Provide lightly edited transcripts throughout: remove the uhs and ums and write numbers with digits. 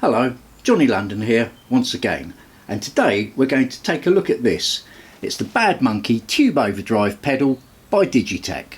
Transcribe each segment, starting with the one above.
Hello, Johnny London here once again, and today we're going to take a look at this. It's the Bad Monkey Tube Overdrive pedal by Digitech.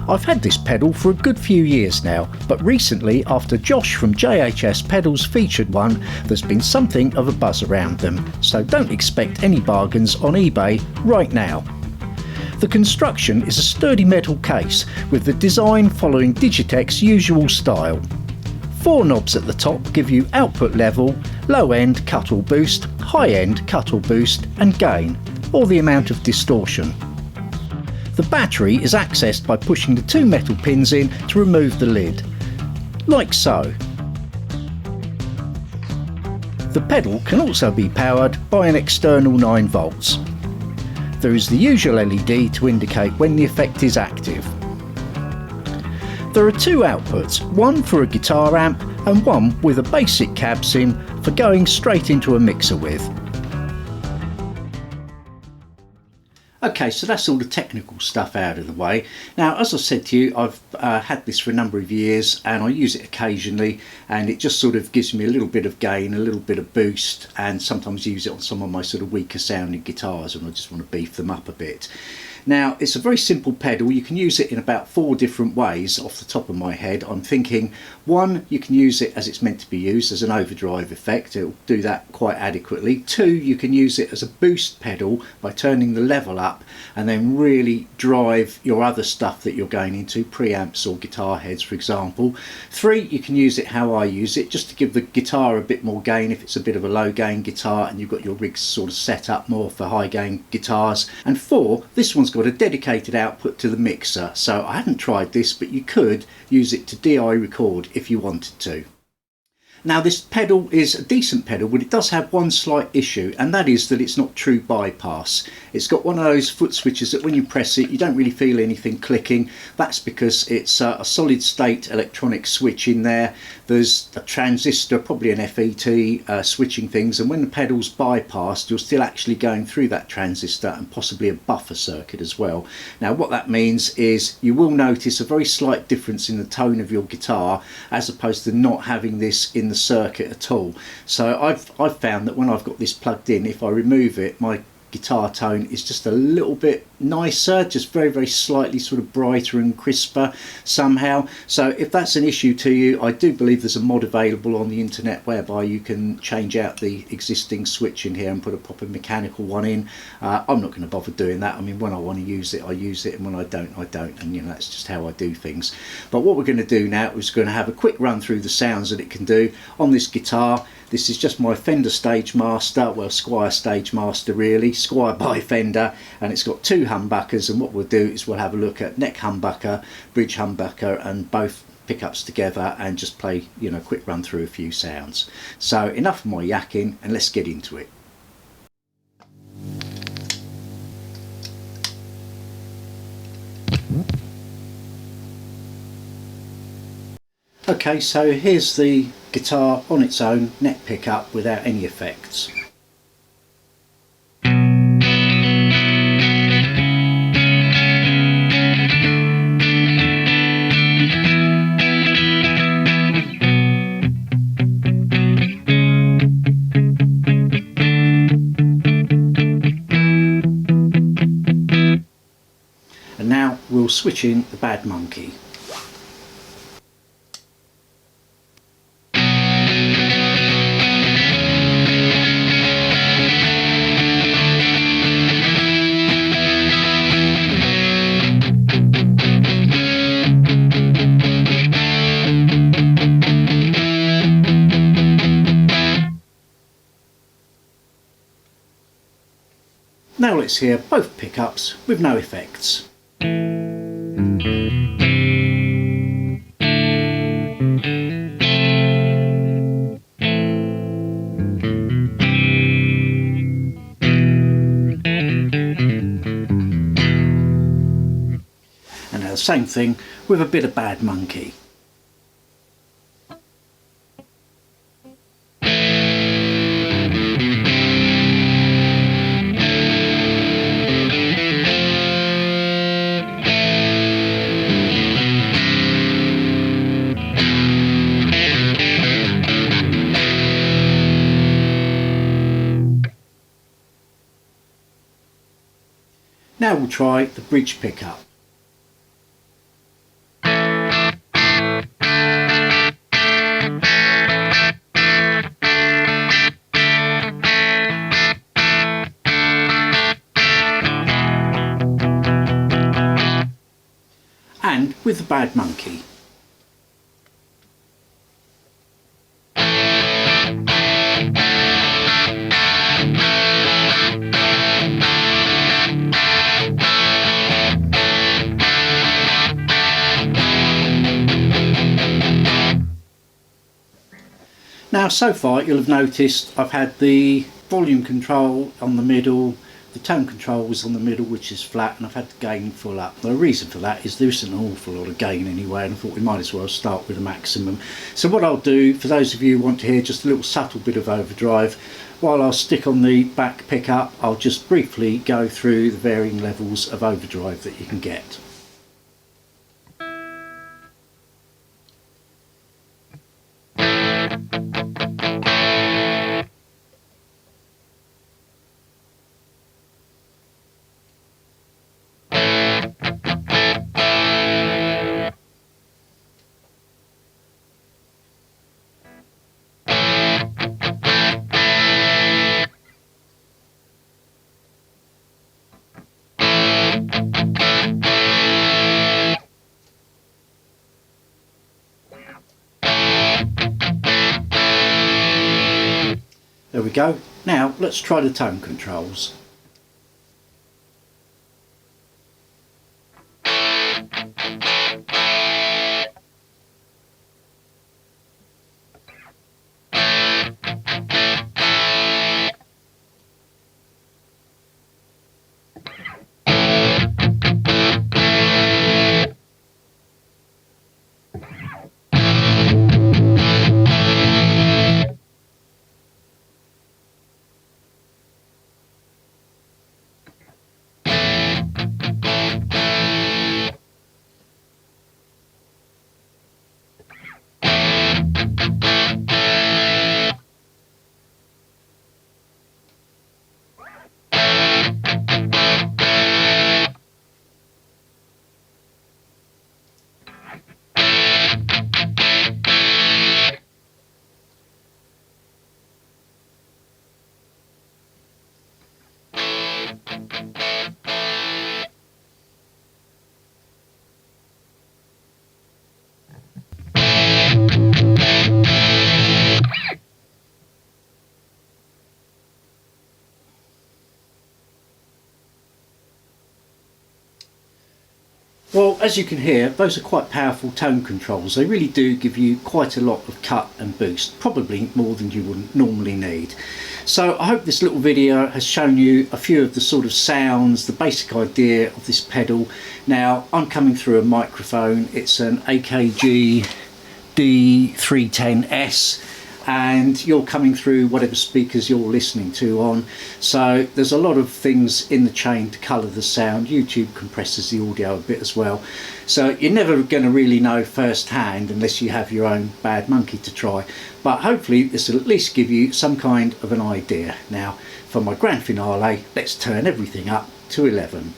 I've had this pedal for a good few years now, but recently, after Josh from JHS Pedals featured one, there's been something of a buzz around them, so don't expect any bargains on eBay right now. The construction is a sturdy metal case, with the design following Digitech's usual style. 4 knobs at the top give you output level, low end cut or boost, high end cut or boost, and gain, or the amount of distortion. The battery is accessed by pushing the 2 metal pins in to remove the lid, like so. The pedal can also be powered by an external 9 volts. There is the usual LED to indicate when the effect is active. There are 2 outputs, one for a guitar amp and one with a basic cab sim for going straight into a mixer with. Okay, so that's all the technical stuff out of the way. Now, as I said to you, I've had this for a number of years and I use it occasionally, and it just sort of gives me a little bit of gain, a little bit of boost, and sometimes use it on some of my sort of weaker sounding guitars when I just want to beef them up a bit. Now, it's a very simple pedal. You can use it in about 4 different ways off the top of my head. I'm thinking, 1, you can use it as it's meant to be used, as an overdrive effect. It'll do that quite adequately. 2, you can use it as a boost pedal by turning the level up and then really drive your other stuff that you're going into, preamps or guitar heads, for example. 3, you can use it how I use it, just to give the guitar a bit more gain if it's a bit of a low gain guitar and you've got your rigs sort of set up more for high gain guitars. And 4, this one's got a dedicated output to the mixer, so I haven't tried this, but you could use it to DI record if you wanted to. Now, this pedal is a decent pedal, but it does have one slight issue, and that is that it's not true bypass. It's got one of those foot switches that when you press it you don't really feel anything clicking. That's because it's a solid state electronic switch in there. There's a transistor, probably an FET, switching things, and when the pedal's bypassed you're still actually going through that transistor and possibly a buffer circuit as well. Now, what that means is you will notice a very slight difference in the tone of your guitar as opposed to not having this in the circuit at all. So I've found that when I've got this plugged in, if I remove it, my guitar tone is just a little bit nicer, just very, very slightly sort of brighter and crisper somehow. So if that's an issue to you, I do believe there's a mod available on the internet whereby you can change out the existing switch in here and put a proper mechanical one in. I'm not going to bother doing that. I mean, when I want to use it I use it, and when I don't, and you know, that's just how I do things. But what we're going to do now is going to have a quick run through the sounds that it can do on this guitar. This is just my Fender Stagemaster, well, Squier Stagemaster really, Squier by Fender, and it's got 2 humbuckers, and what we'll do is we'll have a look at neck humbucker, bridge humbucker, and both pickups together, and just play, you know, a quick run through a few sounds. So enough of my yakking, and let's get into it. Okay, so here's the guitar on its own, neck pickup without any effects. And now we'll switch in the Bad Monkey. Now let's hear both pickups with no effects. And now the same thing with a bit of Bad Monkey. Now we'll try the bridge pickup. And with the Bad Monkey. Now so far you'll have noticed I've had the volume control on the middle, the tone control was on the middle, which is flat, and I've had the gain full up. The reason for that is there isn't an awful lot of gain anyway, and I thought we might as well start with a maximum. So what I'll do, for those of you who want to hear just a little subtle bit of overdrive, while I'll stick on the back pickup, I'll just briefly go through the varying levels of overdrive that you can get. There we go. Now let's try the tone controls. Well, as you can hear, those are quite powerful tone controls. They really do give you quite a lot of cut and boost, probably more than you would normally need. So I hope this little video has shown you a few of the sort of sounds, the basic idea of this pedal. Now I'm coming through a microphone. It's an AKG D310s, and you're coming through whatever speakers you're listening to on. So there's a lot of things in the chain to colour the sound. YouTube compresses the audio a bit as well. So you're never going to really know firsthand unless you have your own Bad Monkey to try. But hopefully this will at least give you some kind of an idea. Now for my grand finale, let's turn everything up to 11.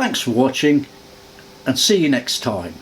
Thanks for watching, and see you next time.